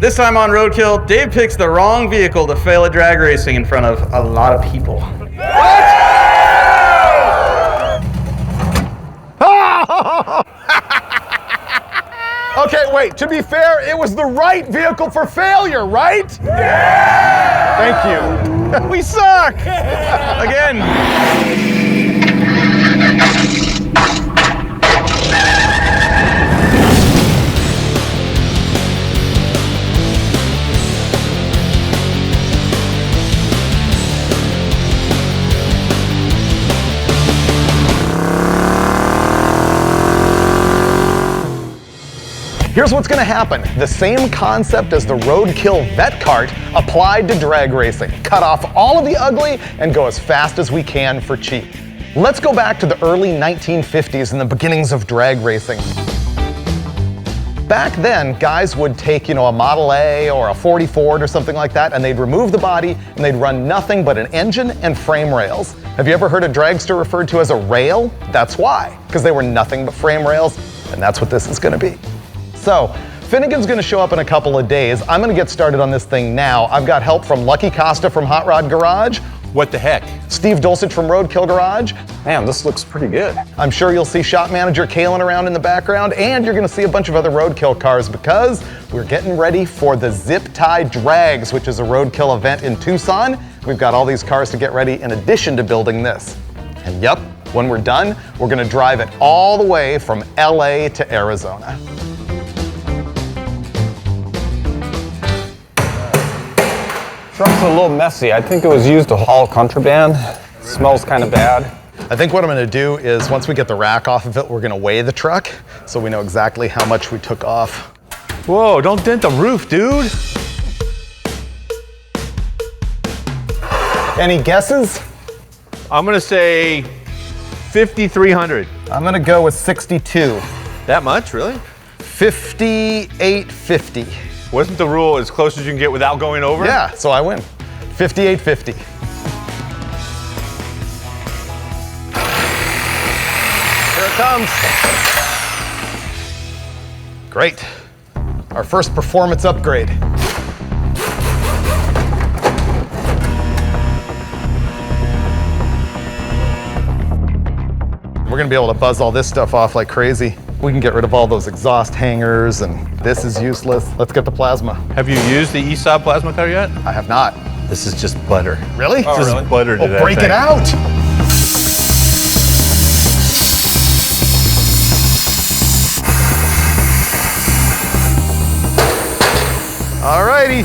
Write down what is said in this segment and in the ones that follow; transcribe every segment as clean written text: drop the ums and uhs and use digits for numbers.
This time on Roadkill, Dave picks the wrong vehicle to fail at drag racing in front of a lot of people. Okay, wait, to be fair, it was the right vehicle for failure, right? Yeah! Thank you. We suck! Again. Here's what's gonna happen. The same concept as the Roadkill vet cart applied to drag racing. Cut off all of the ugly and go as fast as we can for cheap. Let's go back to the early 1950s and the beginnings of drag racing. Back then, guys would take, a Model A or a 40 Ford or something like that, and they'd remove the body and they'd run nothing but an engine and frame rails. Have you ever heard a dragster referred to as a rail? That's why, because they were nothing but frame rails, and that's what this is gonna be. So, Finnegan's gonna show up in a couple of days. I'm gonna get started on this thing now. I've got help from Lucky Costa from Hot Rod Garage. What the heck? Steve Dulcich from Roadkill Garage. Man, this looks pretty good. I'm sure you'll see shop manager Kalen around in the background, and you're gonna see a bunch of other Roadkill cars because we're getting ready for the Zip Tie Drags, which is a Roadkill event in Tucson. We've got all these cars to get ready in addition to building this. And yep, when we're done, we're gonna drive it all the way from LA to Arizona. Truck's a little messy. I think it was used to haul contraband. It smells kind of bad. I think what I'm gonna do is once we get the rack off of it, we're gonna weigh the truck so we know exactly how much we took off. Whoa, don't dent the roof, dude. Any guesses? I'm gonna say 5,300. I'm gonna go with 62. That much, really? 5850. Wasn't the rule as close as you can get without going over? Yeah, so I win. 5850. Here it comes. Great. Our first performance upgrade. We're gonna be able to buzz all this stuff off like crazy. We can get rid of all those exhaust hangers, and this is useless. Let's get the plasma. Have you used the ESOP plasma cutter yet? I have not. This is just butter. Really? This is butter to that break thing. it out. All righty.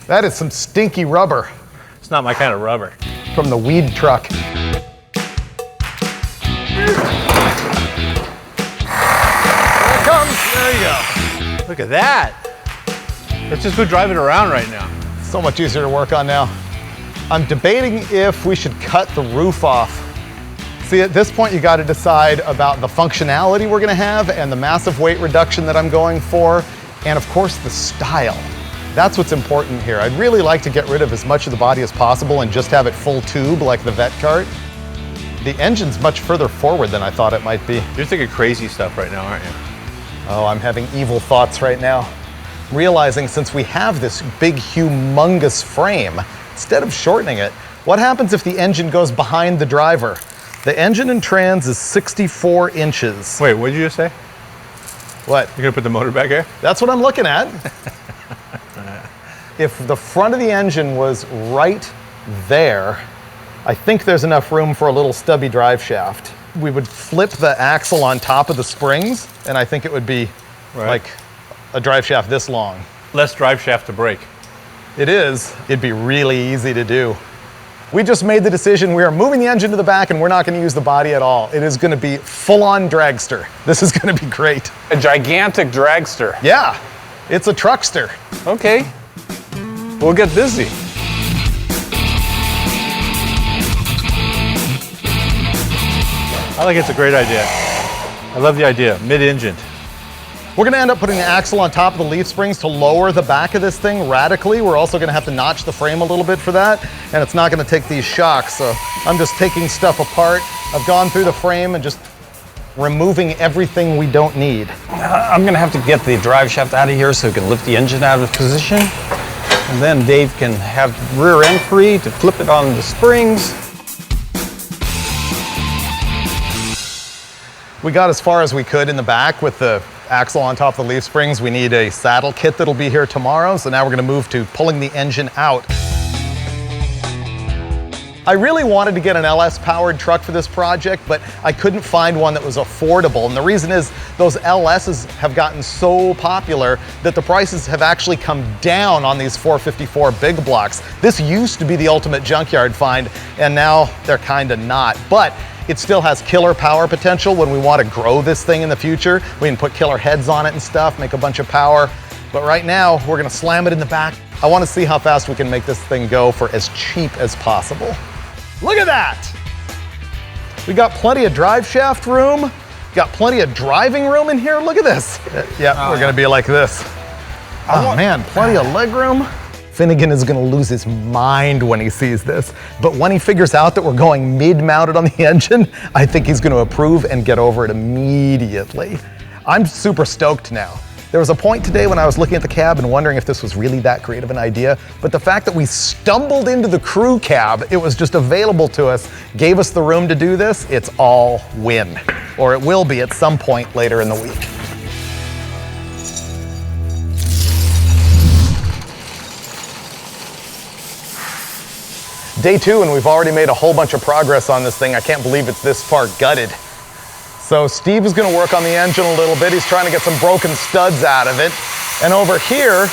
That is some stinky rubber It's not my kind of rubber. from the weed truck. Here it comes. There you go. Look at that. Let's just go drive it around right now. So much easier to work on now. I'm debating if we should cut the roof off. See, at this point, you got to decide about the functionality we're going to have and the massive weight reduction that I'm going for, and of course, the style. That's what's important here. I'd really like to get rid of as much of the body as possible and just have it full tube like the vet cart. The engine's much further forward than I thought it might be. You're thinking crazy stuff right now, aren't you? Oh, I'm having evil thoughts right now. Realizing since we have this big, humongous frame, instead of shortening it, what happens if the engine goes behind the driver? The engine in trans is 64 inches. Wait, what did you just say? What? You're gonna put the motor back here? That's what I'm looking at. If the front of the engine was right there, I think there's enough room for a little stubby drive shaft. We would flip the axle on top of the springs, and I think it would be like a drive shaft this long. Less drive shaft to break. It is. It'd be really easy to do. We just made the decision. We are moving the engine to the back, and we're not going to use the body at all. It is going to be full-on dragster. This is going to be great. A gigantic dragster. Yeah, it's a truckster. Okay, we'll get busy. I think it's a great idea. I love the idea, mid-engined. We're gonna end up putting the axle on top of the leaf springs to lower the back of this thing radically. We're also gonna have to notch the frame a little bit for that, and it's not gonna take these shocks. So I'm just taking stuff apart. I've gone through the frame and just removing everything we don't need. I'm gonna have to get the drive shaft out of here so we can lift the engine out of position. And then Dave can have rear end free to flip it on the springs. We got as far as we could in the back with the axle on top of the leaf springs. We need a saddle kit that'll be here tomorrow. So now we're gonna move to pulling the engine out. I really wanted to get an LS powered truck for this project, but I couldn't find one that was affordable. And the reason is those LSs have gotten so popular that the prices have actually come down on these 454 big blocks. This used to be the ultimate junkyard find, and now they're kind of not. But it still has killer power potential when we want to grow this thing in the future. We can put killer heads on it and stuff, make a bunch of power. But right now, we're gonna slam it in the back. I want to see how fast we can make this thing go for as cheap as possible. Look at that! We got plenty of drive shaft room, got plenty of driving room in here. Look at this. Yeah, we're gonna be like this. Oh man, plenty of leg room. Finnegan is gonna lose his mind when he sees this. But when he figures out that we're going mid-mounted on the engine, I think he's gonna approve and get over it immediately. I'm super stoked now. There was a point today when I was looking at the cab and wondering if this was really that great of an idea, but the fact that we stumbled into the crew cab, it was just available to us, gave us the room to do this, it's all win. Or it will be at some point later in the week. Day 2, and we've already made a whole bunch of progress on this thing. I can't believe it's this far gutted. So Steve is gonna work on the engine a little bit. He's trying to get some broken studs out of it. And over here,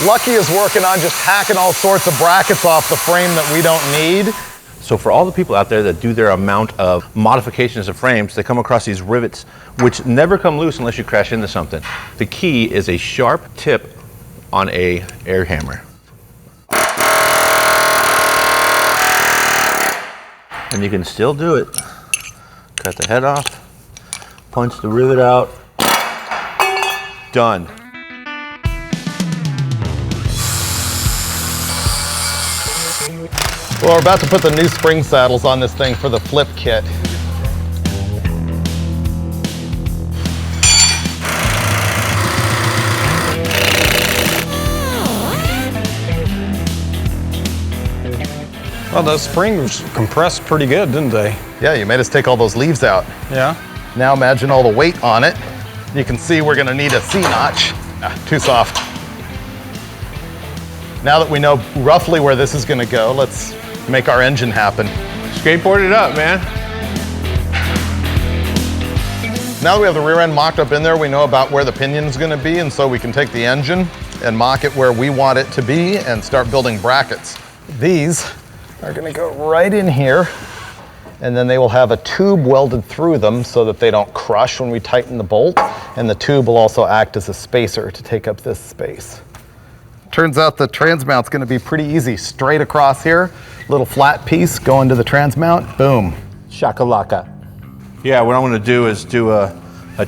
Lucky is working on just hacking all sorts of brackets off the frame that we don't need. So for all the people out there that do their amount of modifications of frames, they come across these rivets, which never come loose unless you crash into something. The key is a sharp tip on a air hammer. And you can still do it. Cut the head off. Punch the rivet out. Done. Well, we're about to put the new spring saddles on this thing for the flip kit. Well, those springs compressed pretty good, didn't they? Yeah, you made us take all those leaves out. Yeah. Now imagine all the weight on it. You can see we're gonna need a C-notch. Too soft. Now that we know roughly where this is gonna go, let's make our engine happen. Skateboard it up, man. Now that we have the rear end mocked up in there, we know about where the pinion's gonna be, and so we can take the engine and mock it where we want it to be and start building brackets. These are gonna go right in here, and then they will have a tube welded through them so that they don't crush when we tighten the bolt, and the tube will also act as a spacer to take up this space. Turns out the transmount's gonna be pretty easy. Straight across here, little flat piece going to the transmount, boom. Shakalaka. Yeah, what I'm gonna do is do a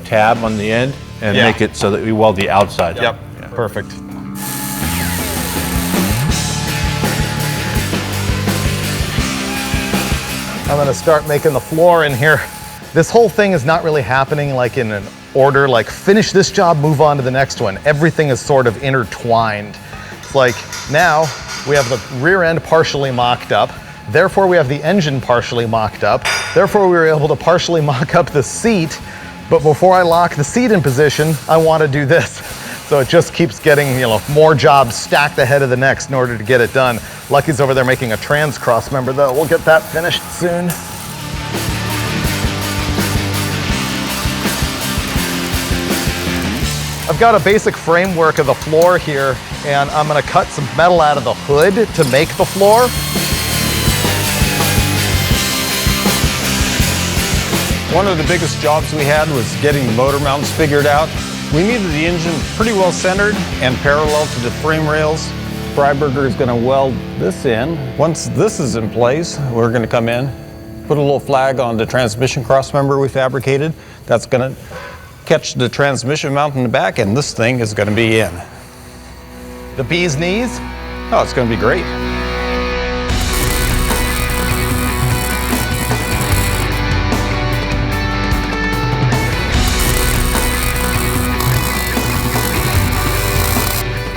tab on the end and Yeah. make it so that we weld the outside. Yep, perfect. I'm gonna start making the floor in here. This whole thing is not really happening like in an order, like finish this job, move on to the next one. Everything is sort of intertwined. It's like now we have the rear end partially mocked up, therefore we have the engine partially mocked up, therefore we were able to partially mock up the seat, but before I lock the seat in position, I wanna do this. So it just keeps getting, more jobs stacked ahead of the next in order to get it done. Lucky's over there making a trans cross member though. We'll get that finished soon. I've got a basic framework of the floor here, and I'm gonna cut some metal out of the hood to make the floor. One of the biggest jobs we had was getting the motor mounts figured out. We needed the engine pretty well centered and parallel to the frame rails. Freiberger is going to weld this in. Once this is in place, we're going to come in, put a little flag on the transmission cross member we fabricated. That's going to catch the transmission mount in the back, and this thing is going to be in. The bee's knees. Oh, it's going to be great.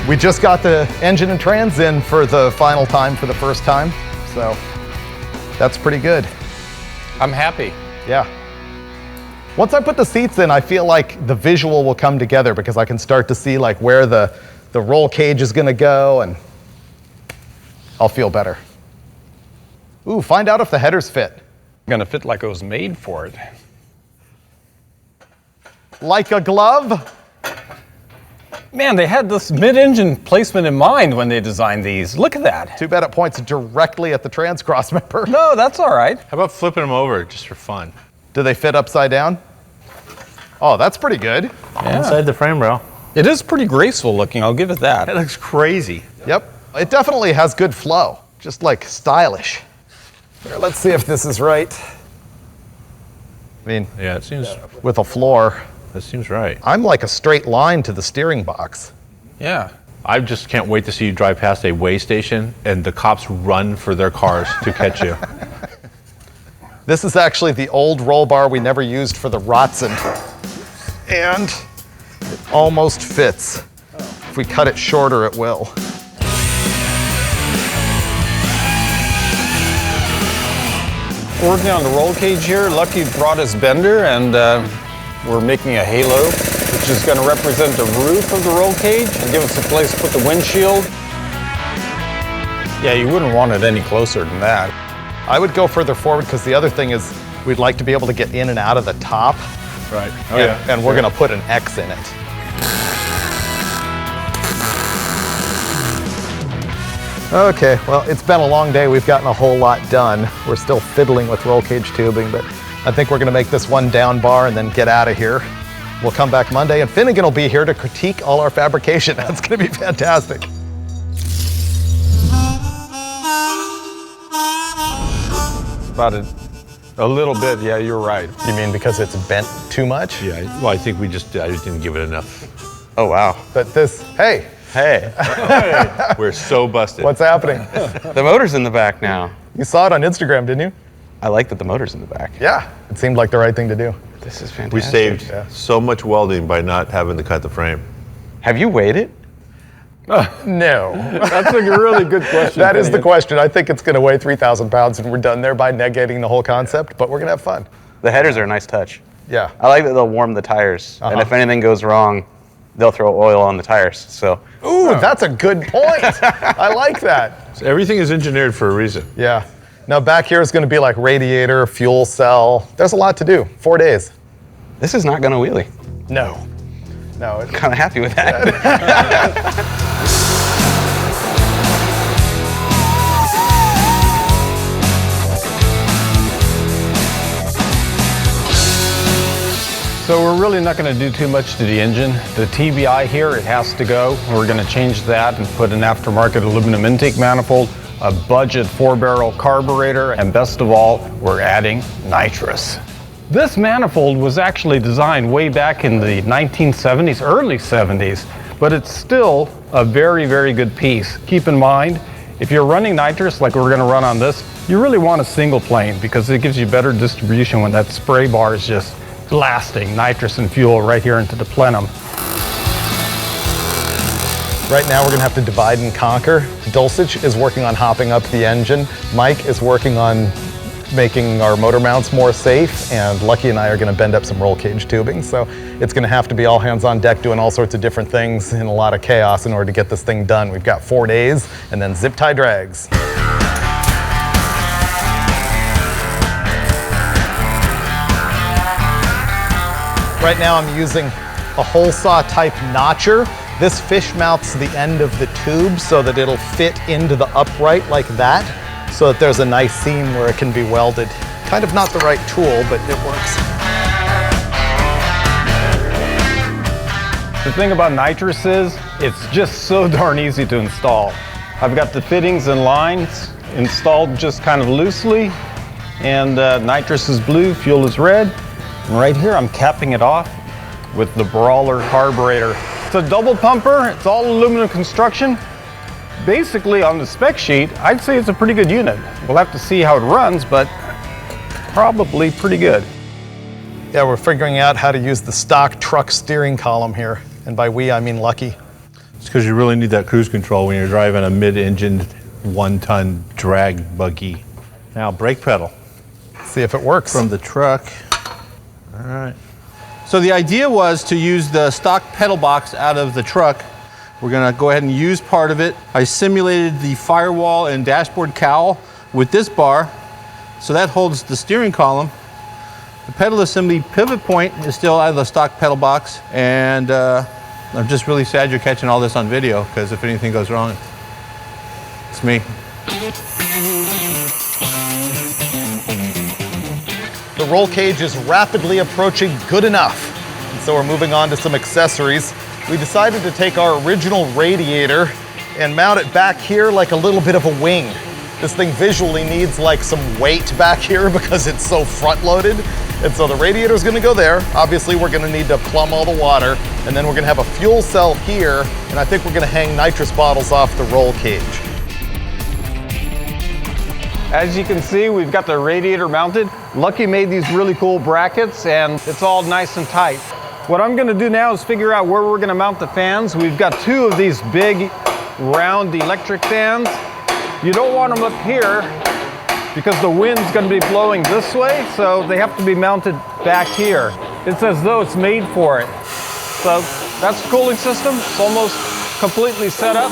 We just got the engine and trans in for the final time for the first time, so that's pretty good. I'm happy. Yeah. Once I put the seats in, I feel like the visual will come together because I can start to see like where the roll cage is gonna go, and I'll feel better. Ooh, find out if the headers fit. Going to fit like it was made for it. Like a glove? Man, they had this mid-engine placement in mind when they designed these. Look at that. Too bad it points directly at the trans cross member. No, that's all right. How about flipping them over just for fun? Do they fit upside down? Oh, that's pretty good. Yeah. Inside the frame rail. It is pretty graceful looking, I'll give it that. That looks crazy. Yep. It definitely has good flow, just like stylish. Here, let's see if this is right. I mean, Yeah, it seems, with a floor, that seems right. I'm like a straight line to the steering box. Yeah. I just can't wait to see you drive past a weigh station and the cops run for their cars to catch you. This is actually the old roll bar we never used for the Rotson. And it almost fits. If we cut it shorter, it will. Working on the roll cage here. Lucky brought his bender, and we're making a halo, which is going to represent the roof of the roll cage and give us a place to put the windshield. Yeah, you wouldn't want it any closer than that. I would go further forward because the other thing is we'd like to be able to get in and out of the top. Right. And we're going to put an X in it. Okay, well, it's been a long day. We've gotten a whole lot done. We're still fiddling with roll cage tubing, but I think we're going to make this one down bar and then get out of here. We'll come back Monday, and Finnegan will be here to critique all our fabrication. That's going to be fantastic. About a little bit, yeah, you're right. You mean because it's bent too much? Yeah, well, I think I just didn't give it enough. Oh, wow. But this, hey, Hey, We're so busted. what's happening? the motor's in the back now. You saw it on Instagram, didn't you? I like that the motor's in the back. Yeah, it seemed like the right thing to do. This is fantastic. We saved Yeah. so much welding by not having to cut the frame. Have you weighed it? No. That's a really good question. That is the question. I think it's going to weigh 3,000 pounds and we're done there by negating the whole concept, but we're going to have fun. The headers are a nice touch. Yeah. I like that they'll warm the tires, and if anything goes wrong, they'll throw oil on the tires. So Ooh, that's a good point. I like that. So everything is engineered for a reason. Yeah. Now back here is going to be like radiator, fuel cell. There's a lot to do. 4 days. this is not gonna wheelie. No. No. Kind of happy with that. So we're really not going to do too much to the engine. The TBI here, it has to go. We're going to change that and put an aftermarket aluminum intake manifold, a budget 4-barrel carburetor, and best of all, we're adding nitrous. This manifold was actually designed way back in the 1970s, early 70s, but it's still a very, very good piece. Keep in mind, if you're running nitrous like we're going to run on this, you really want a single plane because it gives you better distribution when that spray bar is just blasting nitrous and fuel right here into the plenum. Right now we're going to have to divide and conquer. Dulcich is working on hopping up the engine. Mike is working on making our motor mounts more safe, and Lucky and I are going to bend up some roll cage tubing. So it's going to have to be all hands on deck doing all sorts of different things in a lot of chaos in order to get this thing done. We've got 4 days and then zip tie drags. Right now I'm using a hole saw type notcher. This fish mounts the end of the tube so that it'll fit into the upright like that, so that there's a nice seam where it can be welded. Kind of not the right tool, but it works. The thing about nitrous is, it's just so darn easy to install. I've got the fittings and lines installed just kind of loosely, and nitrous is blue, fuel is red. And right here, I'm capping it off with the Brawler carburetor. It's a double pumper, it's all aluminum construction. Basically on the spec sheet, I'd say it's a pretty good unit. We'll have to see how it runs, but probably pretty good. Yeah, we're figuring out how to use the stock truck steering column here. And by we, I mean Lucky. It's because you really need that cruise control when you're driving a mid-engined 1-ton drag buggy. Now, brake pedal. See if it works. From the truck. All right. So the idea was to use the stock pedal box out of the truck. We're gonna go ahead and use part of it. I simulated the firewall and dashboard cowl with this bar, so that holds the steering column. The pedal assembly pivot point is still out of the stock pedal box, and I'm just really sad you're catching all this on video, because if anything goes wrong, it's me. The roll cage is rapidly approaching good enough. And so we're moving on to some accessories. We decided to take our original radiator and mount it back here like a little bit of a wing. This thing visually needs like some weight back here because it's so front loaded. And so the radiator is gonna go there. Obviously we're gonna need to plumb all the water, and then we're gonna have a fuel cell here, and I think we're gonna hang nitrous bottles off the roll cage. As you can see, we've got the radiator mounted. Lucky made these really cool brackets, and it's all nice and tight. What I'm gonna do now is figure out where we're gonna mount the fans. We've got two of these big round electric fans. You don't want them up here because the wind's gonna be blowing this way, so they have to be mounted back here. It's as though it's made for it. So that's the cooling system. It's almost completely set up.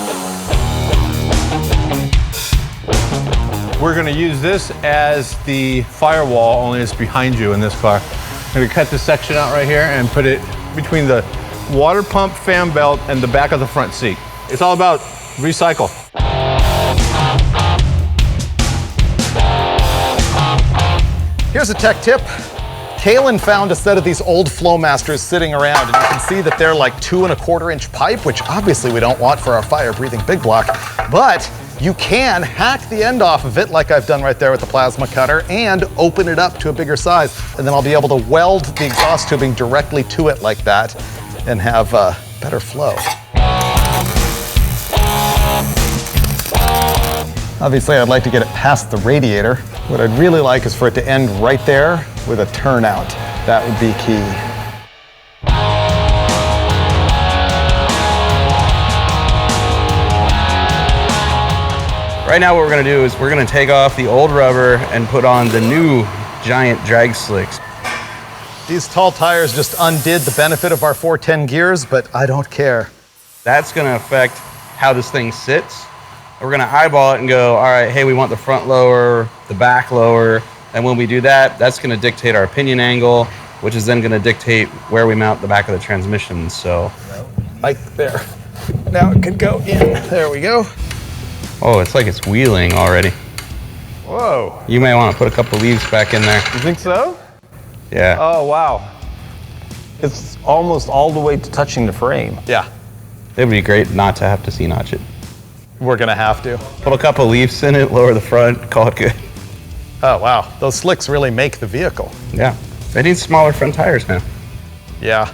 We're gonna use this as the firewall, only it's behind you in this car. I'm gonna cut this section out right here and put it between the water pump fan belt and the back of the front seat. It's all about recycle. Here's a tech tip. Kalen found a set of these old Flowmasters sitting around, and you can see that they're like 2¼ inch pipe, which obviously we don't want for our fire-breathing big block, but you can hack the end off of it like I've done right there with the plasma cutter and open it up to a bigger size. And then I'll be able to weld the exhaust tubing directly to it like that and have better flow. Obviously, I'd like to get it past the radiator. What I'd really like is for it to end right there with a turnout. That would be key. Right now what we're gonna do is we're gonna take off the old rubber and put on the new giant drag slicks. These tall tires just undid the benefit of our 410 gears, but I don't care. That's gonna affect how this thing sits. We're gonna eyeball it and go, all right, hey, we want the front lower, the back lower. And when we do that, that's gonna dictate our pinion angle, which is then gonna dictate where we mount the back of the transmission, so. Like there. Now it could go in. There we go. Oh, it's like it's wheeling already. Whoa. You may wanna put a couple leaves back in there. You think so? Yeah. Oh, wow. It's almost all the way to touching the frame. Yeah, It would be great not to have to C-notch it. we're gonna have to. Put a couple leaves in it, lower the front, call it good. Oh, wow. Those slicks really make the vehicle. Yeah. They need smaller front tires now. Yeah.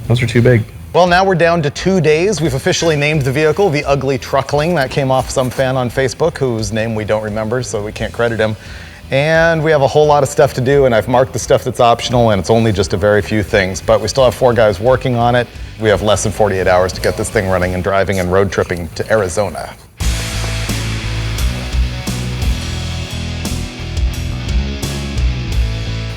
Those are too big. Well, now we're down to 2 days. We've officially named the vehicle the Ugly Truckling. That came off some fan on Facebook whose name we don't remember, so we can't credit him. And we have a whole lot of stuff to do, and I've marked the stuff that's optional, and it's only just a very few things. But we still have 4 guys working on it. We have less than 48 hours to get this thing running and driving and road tripping to Arizona.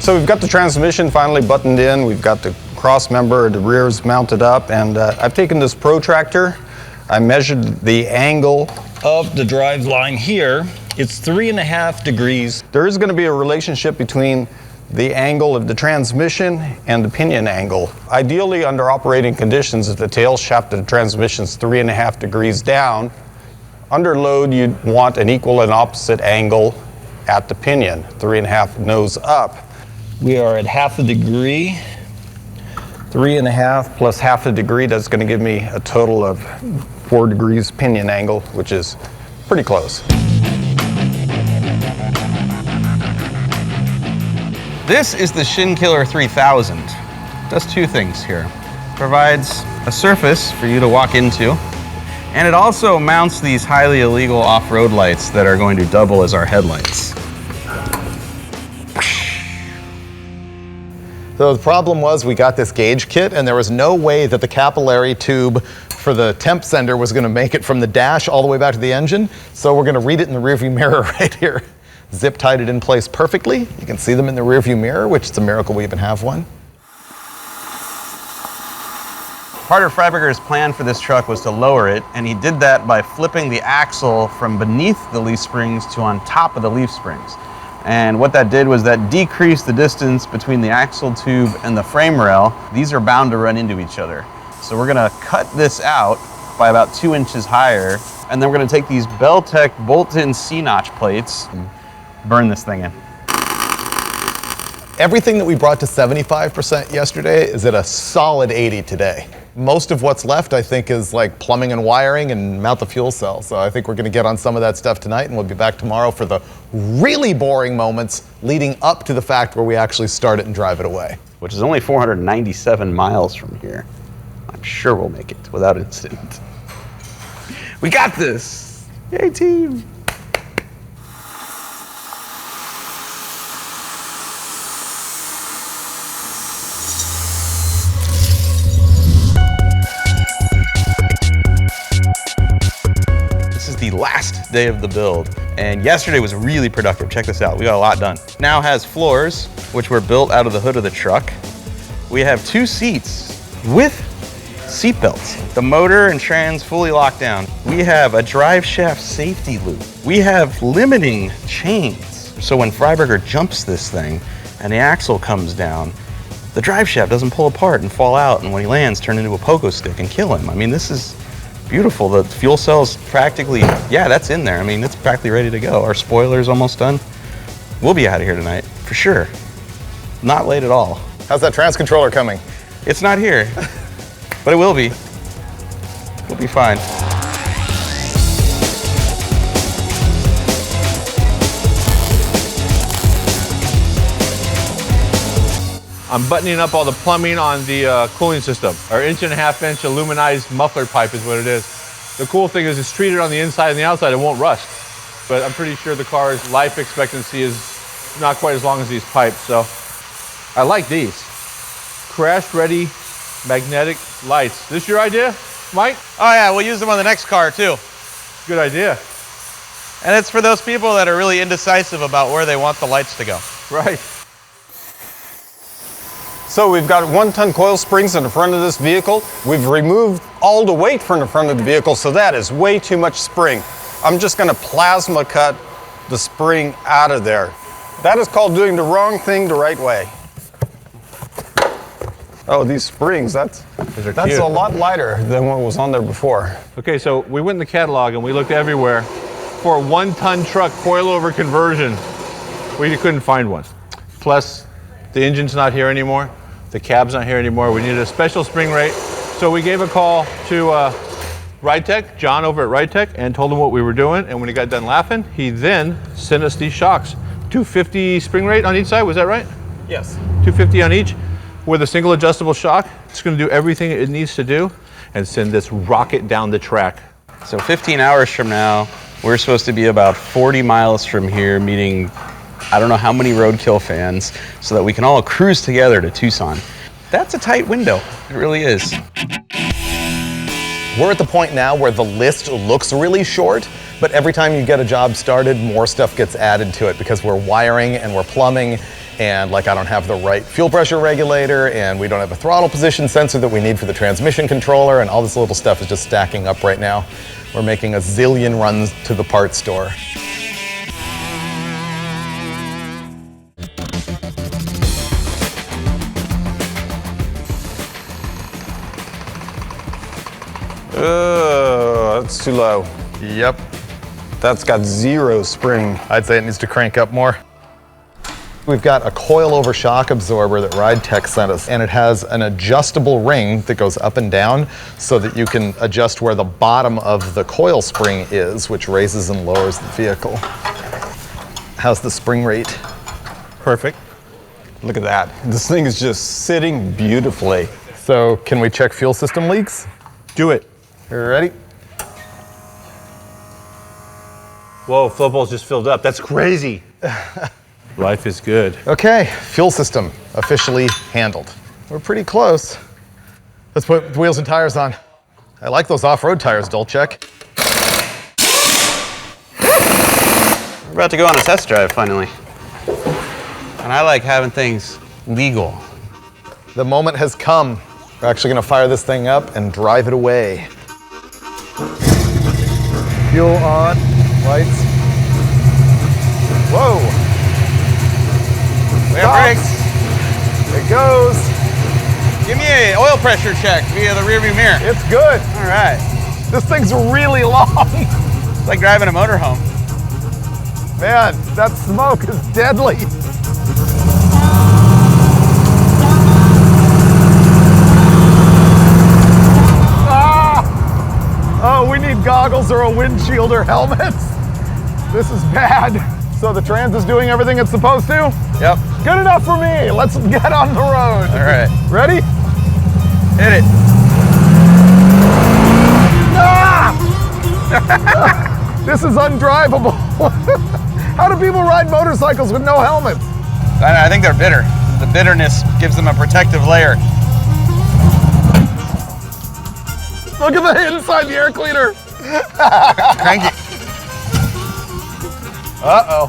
So we've got the transmission finally buttoned in. We've got the cross member, the rear's mounted up, and I've taken this protractor. I measured the angle of the drive line here. It's 3.5 degrees. There is going to be a relationship between the angle of the transmission and the pinion angle. Ideally, under operating conditions, if the tail shaft of the transmission is 3.5 degrees down, under load you'd want an equal and opposite angle at the pinion, 3.5 nose up. We are at 0.5 degree. 3.5 plus 0.5 degree, that's going to give me a total of 4 degrees pinion angle, which is pretty close. This is the Shin Killer 3000. It does 2 things here. provides a surface for you to walk into. And it also mounts these highly illegal off-road lights that are going to double as our headlights. So the problem was we got this gauge kit and there was no way that the capillary tube for the temp sender was going to make it from the dash all the way back to the engine. So we're going to read it in the rearview mirror right here. Zip tied it in place perfectly. You can see them in the rearview mirror, which is a miracle we even have one. Part of Freiberger's plan for this truck was to lower it, and he did that by flipping the axle from beneath the leaf springs to on top of the leaf springs. And what that did was that decreased the distance between the axle tube and the frame rail. These are bound to run into each other. So we're gonna cut this out by about 2 inches higher, and then we're gonna take these Beltec bolt-in C-notch plates and burn this thing in. Everything that we brought to 75% yesterday is at a solid 80 today. Most of what's left, I think, is like plumbing and wiring and mount the fuel cell. So I think we're going to get on some of that stuff tonight, and we'll be back tomorrow for the really boring moments leading up to the fact where we actually start it and drive it away. Which is only 497 miles from here. I'm sure we'll make it without incident. We got this! Yay, team! The last day of the build, and yesterday was really productive. Check this out, we got a lot done. Now has floors, which were built out of the hood of the truck. We have 2 seats with seat belts. The motor and trans fully locked down. We have a drive shaft safety loop. We have limiting chains. So when Freiberger jumps this thing and the axle comes down, the drive shaft doesn't pull apart and fall out, and when he lands, turn into a pogo stick and kill him. I mean, this is beautiful. The fuel cell's practically, yeah, that's in there. I mean, it's practically ready to go. Our spoiler's almost done. We'll be out of here tonight, for sure. Not late at all. How's that trans controller coming? It's not here, but it will be. We'll be fine. I'm buttoning up all the plumbing on the cooling system. Our 1.5-inch aluminized muffler pipe is what it is. The cool thing is it's treated on the inside and the outside, it won't rust. But I'm pretty sure the car's life expectancy is not quite as long as these pipes, so I like these. Crash-ready magnetic lights. This your idea, Mike? Oh yeah, we'll use them on the next car too. Good idea. And it's for those people that are really indecisive about where they want the lights to go. Right. So we've got 1-ton coil springs in the front of this vehicle. We've removed all the weight from the front of the vehicle, so that is way too much spring. I'm just going to plasma cut the spring out of there. That is called doing the wrong thing the right way. Oh, these springs, that's a lot lighter than what was on there before. Okay, so we went in the catalog and we looked everywhere for a 1-ton truck coilover conversion. We couldn't find one. Plus, the engine's not here anymore. The cab's not here anymore. We needed a special spring rate. So we gave a call to RideTech, John over at RideTech, and told him what we were doing. And when he got done laughing, he then sent us these shocks. 250 spring rate on each side, was that right? Yes. 250 on each with a single adjustable shock. It's going to do everything it needs to do and send this rocket down the track. So 15 hours from now, we're supposed to be about 40 miles from here meeting I don't know how many Roadkill fans, so that we can all cruise together to Tucson. That's a tight window, it really is. We're at the point now where the list looks really short, but every time you get a job started, more stuff gets added to it because we're wiring and we're plumbing, and like I don't have the right fuel pressure regulator, and we don't have a throttle position sensor that we need for the transmission controller, and all this little stuff is just stacking up right now. We're making a zillion runs to the parts store. That's too low. Yep. That's got 0 spring. I'd say it needs to crank up more. We've got a coil-over shock absorber that RideTech sent us, and it has an adjustable ring that goes up and down so that you can adjust where the bottom of the coil spring is, which raises and lowers the vehicle. How's the spring rate? Perfect. Look at that. This thing is just sitting beautifully. So can we check fuel system leaks? Do it. You ready? Whoa, flow bowl's just filled up. That's crazy. Life is good. Okay, fuel system officially handled. We're pretty close. Let's put the wheels and tires on. I like those off-road tires, Dolchek. We're about to go on a test drive finally. And I like having things legal. The moment has come. We're actually gonna fire this thing up and drive it away. Fuel on, lights. Whoa. We have brakes. It goes. Give me an oil pressure check via the rearview mirror. It's good. All right. This thing's really long. It's like driving a motorhome. Man, that smoke is deadly. Oh, we need goggles or a windshield or helmets. This is bad. So the Trans is doing everything it's supposed to? Yep. Good enough for me. Let's get on the road. All right. Ready? Hit it. Ah! This is undrivable. How do people ride motorcycles with no helmets? I think they're bitter. The bitterness gives them a protective layer. Look at the inside the air cleaner. Crank it. Uh-oh.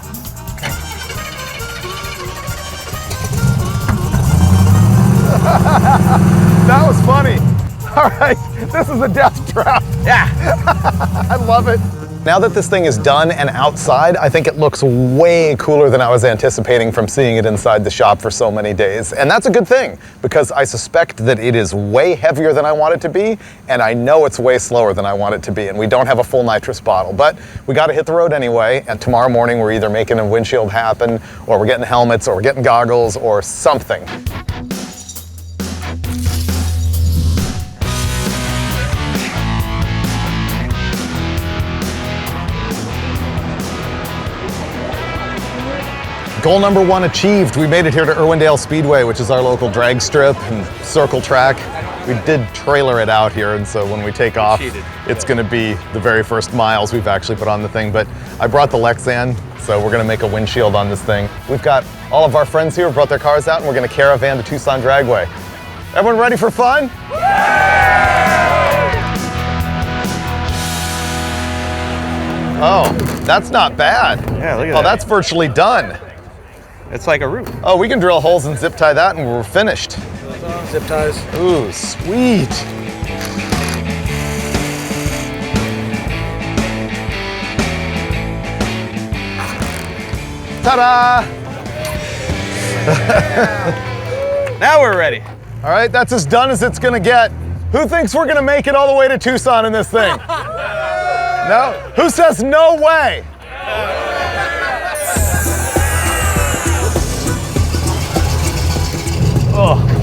That was funny. All right, this is a death trap. Yeah. I love it. Now that this thing is done and outside, I think it looks way cooler than I was anticipating from seeing it inside the shop for so many days. And that's a good thing, because I suspect that it is way heavier than I want it to be, and I know it's way slower than I want it to be, and we don't have a full nitrous bottle. But we gotta hit the road anyway, and tomorrow morning we're either making a windshield happen, or we're getting helmets, or we're getting goggles, or something. Goal number 1 achieved. We made it here to Irwindale Speedway, which is our local drag strip and circle track. We did trailer it out here, and so when we take off, it's gonna be the very first miles we've actually put on the thing. But I brought the Lexan, so we're gonna make a windshield on this thing. We've got all of our friends here, brought their cars out, and we're gonna caravan to Tucson Dragway. Everyone ready for fun? Oh, that's not bad. Yeah, look at Oh, that. that's virtually done. It's like a roof. Oh, we can drill holes and zip tie that and we're finished. Zip ties. Ooh, sweet. Ta-da! Now we're ready. All right, that's as done as it's gonna get. Who thinks we're gonna make it all the way to Tucson in this thing? No? Who says no way?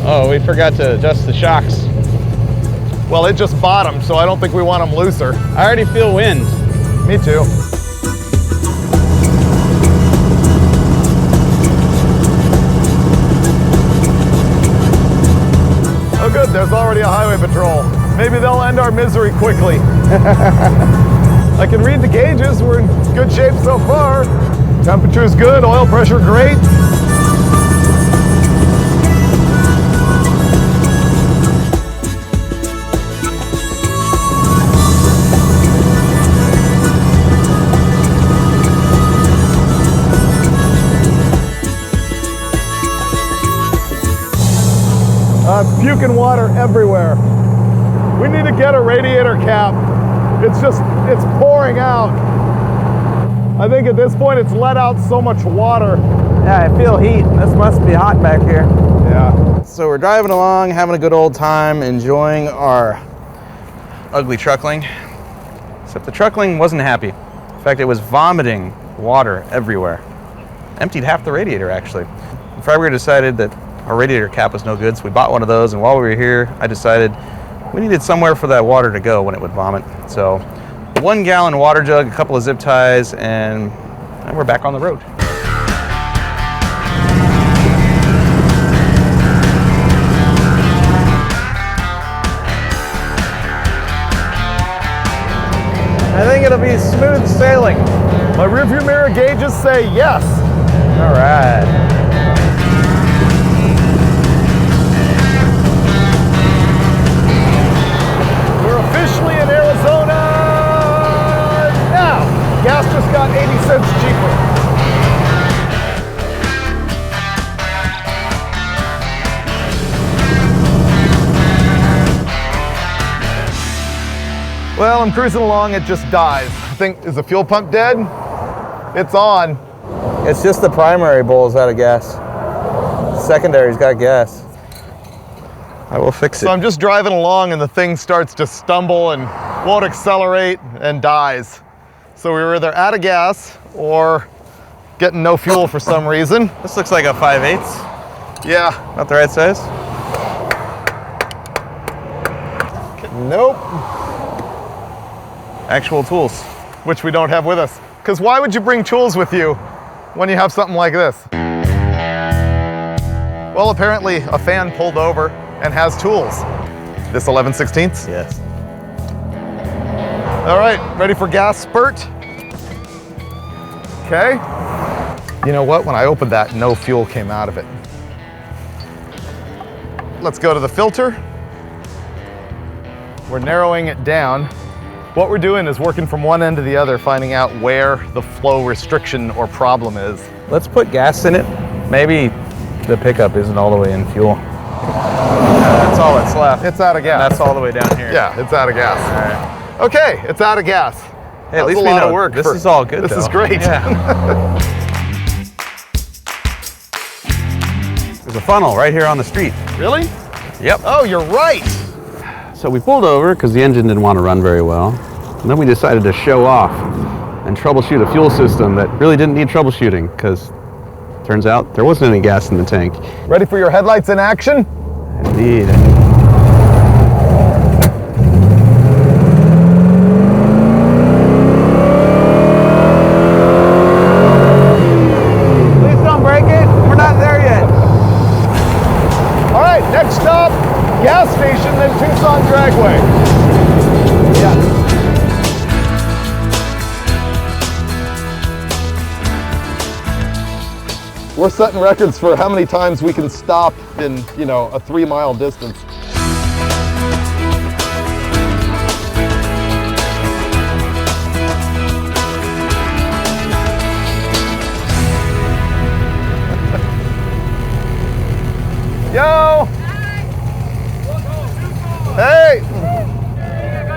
Oh, we forgot to adjust the shocks. Well, it just bottomed, so I don't think we want them looser. I already feel wind. Me too. Oh good, there's already a highway patrol. Maybe they'll end our misery quickly. I can read the gauges, we're in good shape so far. Temperature's good, oil pressure great. Puking water everywhere. We need to get a radiator cap. It's pouring out. I think at this point it's let out so much water. Yeah, I feel heat. This must be hot back here. Yeah. So we're driving along, having a good old time, enjoying our ugly Truckling. Except the Truckling wasn't happy. In fact, it was vomiting water everywhere. Emptied half the radiator, actually. The Freiburger decided that our radiator cap was no good, so we bought one of those, and while we were here, I decided we needed somewhere for that water to go when it would vomit. So 1 gallon water jug, a couple of zip ties, and we're back on the road. think it'll be smooth sailing. My rearview mirror gauges say yes. All right. We're officially in Arizona now. Gas just got 80 cents cheaper. Well, I'm cruising along, it just dies. I think, is the fuel pump dead? It's on. It's just the primary bowl's out of gas. Secondary's got gas. I will fix it. So I'm just driving along and the thing starts to stumble and won't accelerate and dies. So we were either out of gas or getting no fuel for some reason. This looks like a 5/8. Yeah. Not the right size. Nope. Actual tools. Which we don't have with us. Because why would you bring tools with you when you have something like this? Well, apparently a fan pulled over and has tools. This 11/16? Yes. All right, ready for gas spurt? Okay. You know what? When I opened that, no fuel came out of it. Let's go to the filter. We're narrowing it down. What we're doing is working from one end to the other, finding out where the flow restriction or problem is. Let's put gas in it. Maybe the pickup isn't all the way in fuel. That's all that's left. It's out of gas. That's all the way down here. Yeah, it's out of gas. All right. Okay, it's out of gas. Hey, at That was least a we lot know of work. this is all good. This though. is great. Yeah. There's a funnel right here on the street. Really? Yep. Oh, you're right. So we pulled over because the engine didn't want to run very well. And then we decided to show off and troubleshoot a fuel system that really didn't need troubleshooting because turns out there wasn't any gas in the tank. Ready for your headlights in action? Indeed. Please don't break it. We're not there yet. All right, next stop, gas station, then Tucson Dragway. Yeah. We're setting records for how many times we can stop in, a 3-mile distance. Yo! Hey!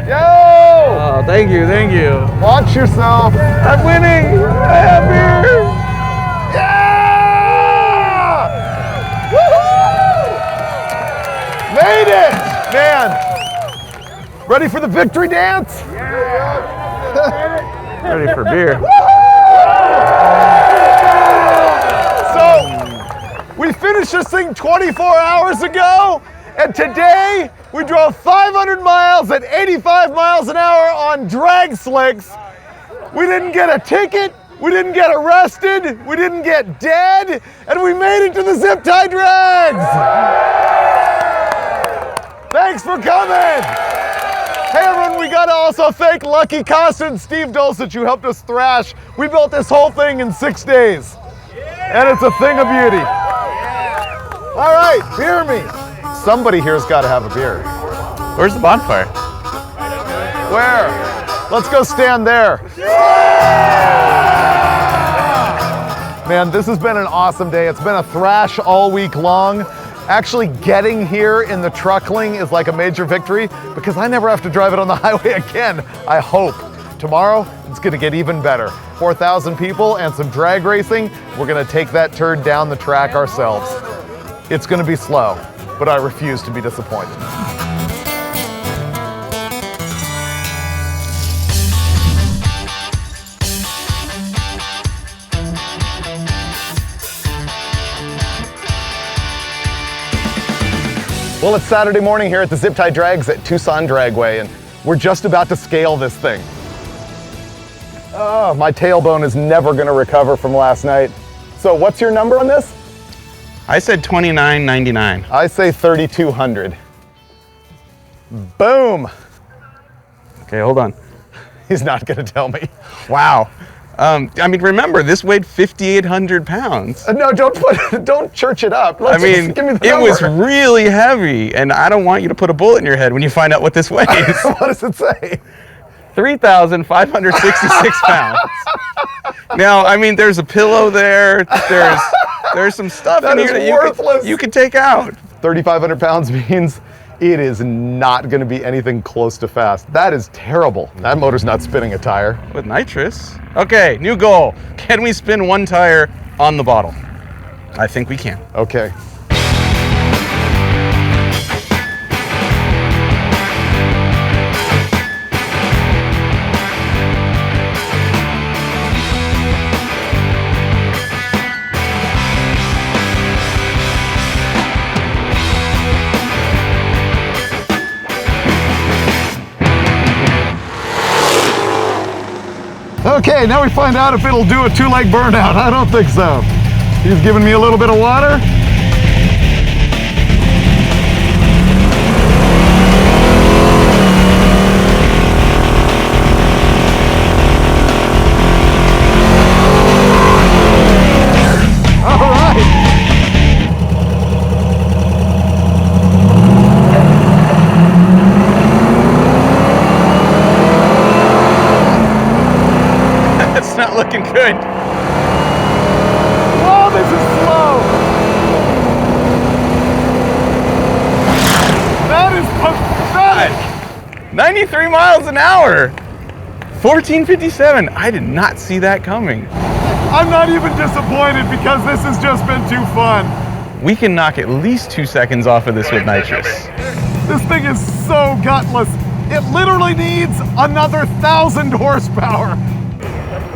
Yo! Oh, thank you, thank you. Watch yourself. I'm winning. I have beer. Yeah! Woohoo! Made it! Man. Ready for the victory dance? Ready for beer. So, we finished this thing 24 hours ago, and today we drove 500 miles at 85 miles an hour on drag slicks. We didn't get a ticket, we didn't get arrested, we didn't get dead, and we made it to the zip tie drags. Thanks for coming. Hey everyone, we gotta also thank Lucky Costa and Steve Dulcich who helped us thrash. We built this whole thing in 6 days, and it's a thing of beauty. All right, beer me. Somebody here's got to have a beer. Where's the bonfire? Where? Let's go stand there. Man, this has been an awesome day. It's been a thrash all week long. Actually getting here in the Truckling is like a major victory because I never have to drive it on the highway again, I hope. Tomorrow, it's gonna get even better. 4,000 people and some drag racing. We're gonna take that turd down the track ourselves. It's gonna be slow, but I refuse to be disappointed. Well, it's Saturday morning here at the Zip Tie Drags at Tucson Dragway, and we're just about to scale this thing. Oh, my tailbone is never gonna recover from last night. So what's your number on this? I said $29.99. I say 3,200. Boom. Okay, hold on. He's not gonna tell me. Wow. I mean, remember, this weighed 5,800 pounds. No, don't church it up. I mean, give me the it number. was really heavy, and I don't want you to put a bullet in your head when you find out what this weighs. What does it say? 3,566 pounds. Now, I mean, there's a pillow there. There's some stuff That in is here that worthless. you could take out. 3,500 pounds means it is not going to be anything close to fast. That is terrible. That motor's not spinning a tire. With nitrous. Okay, new goal. Can we spin one tire on the bottle? I think we can. Okay. Okay, now we find out if it'll do a 2-leg burnout. I don't think so. He's giving me a little bit of water. All right. That's not looking good. Whoa, this is slow. That is pathetic. 93 miles an hour. 1457. I did not see that coming. I'm not even disappointed because this has just been too fun. We can knock at least 2 seconds off of this with nitrous. This thing is so gutless. It literally needs another 1,000 horsepower.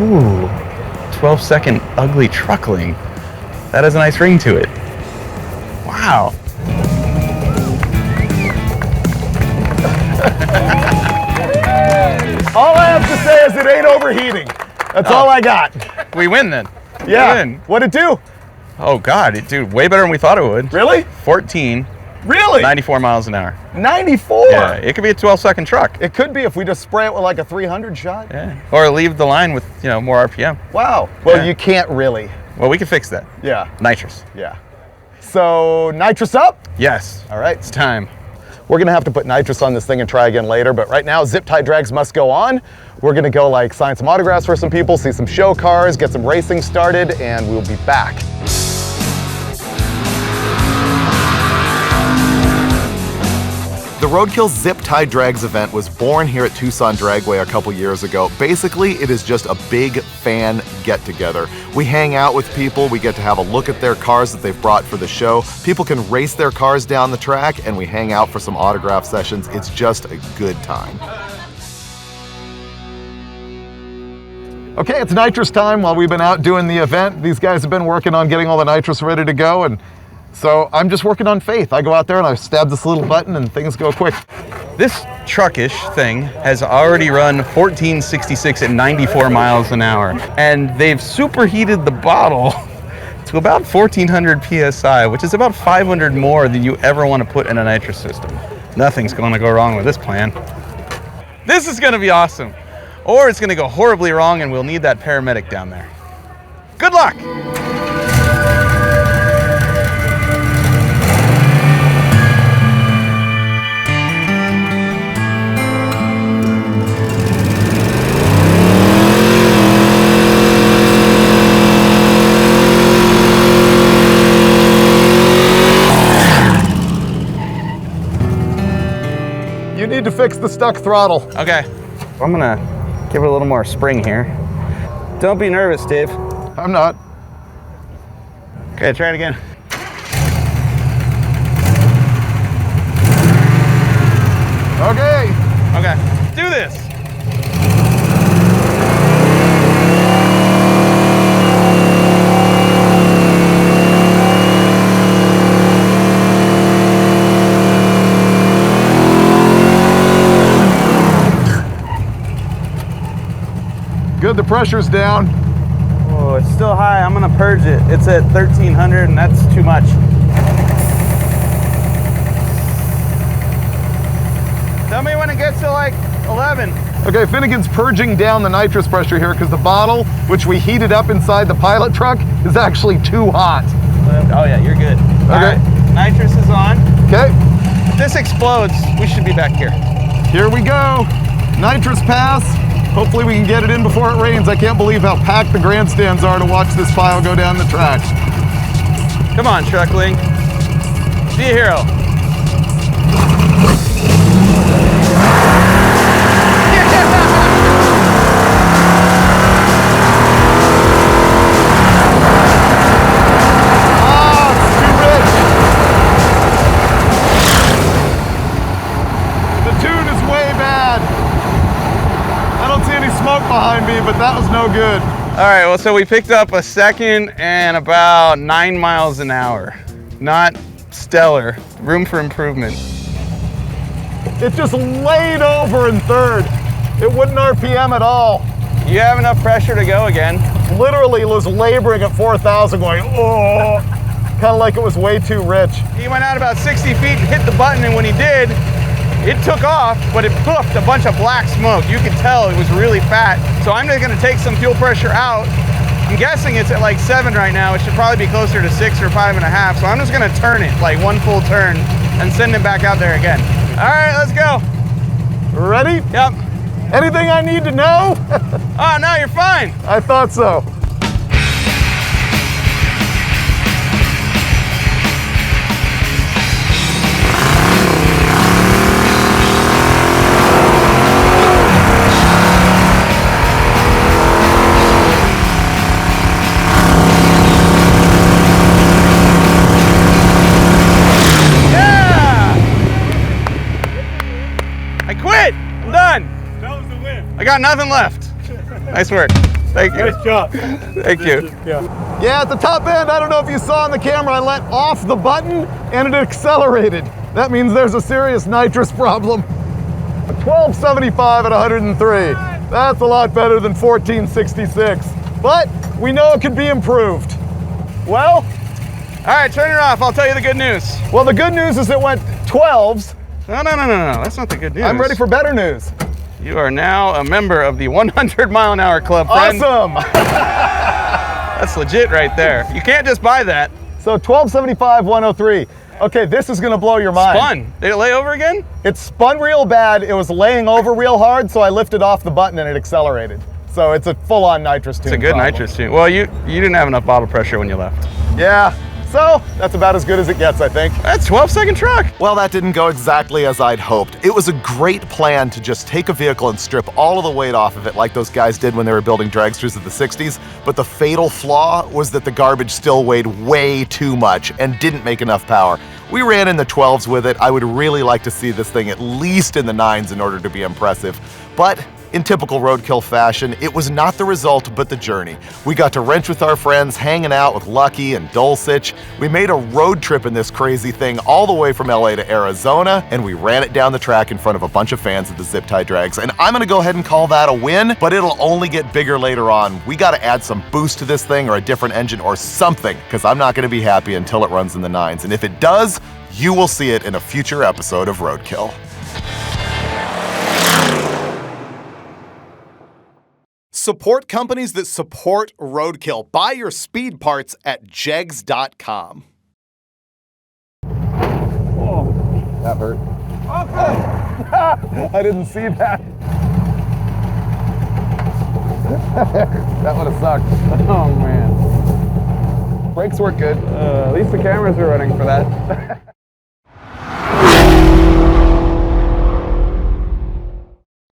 Ooh, 12-second ugly truckling. That has a nice ring to it. Wow. All I have to say is it ain't overheating. That's all I got. We win then. Yeah. We win. What'd it do? Oh God, it did way better than we thought it would. Really? 14, Really? 94 miles an hour. 94? Yeah, it could be a 12-second truck. It could be if we just spray it with like a 300 shot. Yeah. Or leave the line with, more RPM. Wow. Well, Yeah. you can't really. Well, we can fix that. Yeah. Nitrous. Yeah. So nitrous up? Yes. All right. It's time. We're gonna have to put nitrous on this thing and try again later, but right now zip tie drags must go on. We're gonna go sign some autographs for some people, see some show cars, get some racing started, and we'll be back. The Roadkill Zip Tie Drags event was born here at Tucson Dragway a couple years ago. Basically, it is just a big fan get-together. We hang out with people, we get to have a look at their cars that they've brought for the show. People can race their cars down the track, and we hang out for some autograph sessions. It's just a good time. Okay, it's nitrous time. While we've been out doing the event, these guys have been working on getting all the nitrous ready to go, and so I'm just working on faith. I go out there and I stab this little button and things go quick. This truckish thing has already run 1466 at 94 miles an hour, and they've superheated the bottle to about 1400 PSI, which is about 500 more than you ever want to put in a nitrous system. Nothing's going to go wrong with this plan. This is going to be awesome. Or it's going to go horribly wrong and we'll need that paramedic down there. Good luck! You need to fix the stuck throttle. Okay. I'm going to give it a little more spring here. Don't be nervous, Dave. I'm not. Okay, try it again. Okay. Okay, do this. Good, the pressure's down. Oh, it's still high. I'm gonna purge it. It's at 1300 and that's too much. Tell me when it gets to 11. Okay, Finnegan's purging down the nitrous pressure here because the bottle, which we heated up inside the pilot truck, is actually too hot. Oh yeah, you're good. Okay. All right, nitrous is on. Okay, If this explodes, we should be back here. here we go. Nitrous pass. Hopefully we can get it in before it rains. I can't believe how packed the grandstands are to watch this pile go down the track. Come on, Truckling. Be a hero. Behind me, but that was no good. All right, well, so we picked up a second and about 9 miles an hour. Not stellar, room for improvement. It just laid over in third. It wouldn't RPM at all. You have enough pressure to go again. Literally was laboring at 4,000 going, oh, kind of like it was way too rich. He went out about 60 feet and hit the button, and when he did, it took off, but it poofed a bunch of black smoke. You could tell it was really fat. So I'm just gonna take some fuel pressure out. I'm guessing it's at like 7 right now. It should probably be closer to 6 or 5.5. So I'm just gonna turn it, like one full turn, and send it back out there again. All right, let's go. Ready? Yep. Anything I need to know? Oh, no, you're fine. I thought so. I got nothing left. Nice work. Thank you. Nice job. Thank you. Yeah, at the top end, I don't know if you saw on the camera, I let off the button and it accelerated. That means there's a serious nitrous problem. A 1275 at 103. That's a lot better than 1466. But we know it could be improved. Well, all right, turn it off. I'll tell you the good news. Well, the good news is it went 12s. No. That's not the good news. I'm ready for better news. You are now a member of the 100 mile an hour club, friend. Awesome. That's legit right there. You can't just buy that. So 1275, 103. Okay, this is gonna blow your mind. Spun. Did it lay over again? It spun real bad. It was laying over real hard, so I lifted off the button and it accelerated. So it's a full-on nitrous tune. It's a good problem. nitrous tune. Well, you didn't have enough bottle pressure when you left. Yeah. So that's about as good as it gets, I think. That's 12-second truck. Well, that didn't go exactly as I'd hoped. It was a great plan to just take a vehicle and strip all of the weight off of it like those guys did when they were building dragsters of the 60s, but the fatal flaw was that the garbage still weighed way too much and didn't make enough power. We ran in the 12s with it. I would really like to see this thing at least in the 9s in order to be impressive. But in typical Roadkill fashion, it was not the result, but the journey. We got to wrench with our friends, hanging out with Lucky and Dulcich. We made a road trip in this crazy thing all the way from LA to Arizona, and we ran it down the track in front of a bunch of fans of the zip tie drags. And I'm gonna go ahead and call that a win, but it'll only get bigger later on. We gotta add some boost to this thing or a different engine or something, because I'm not gonna be happy until it runs in the 9s. And if it does, you will see it in a future episode of Roadkill. Support companies that support Roadkill. Buy your speed parts at jegs.com. Oh, that hurt. Okay. I didn't see that. That would have sucked. Oh, man. Brakes work good. At least the cameras are running for that.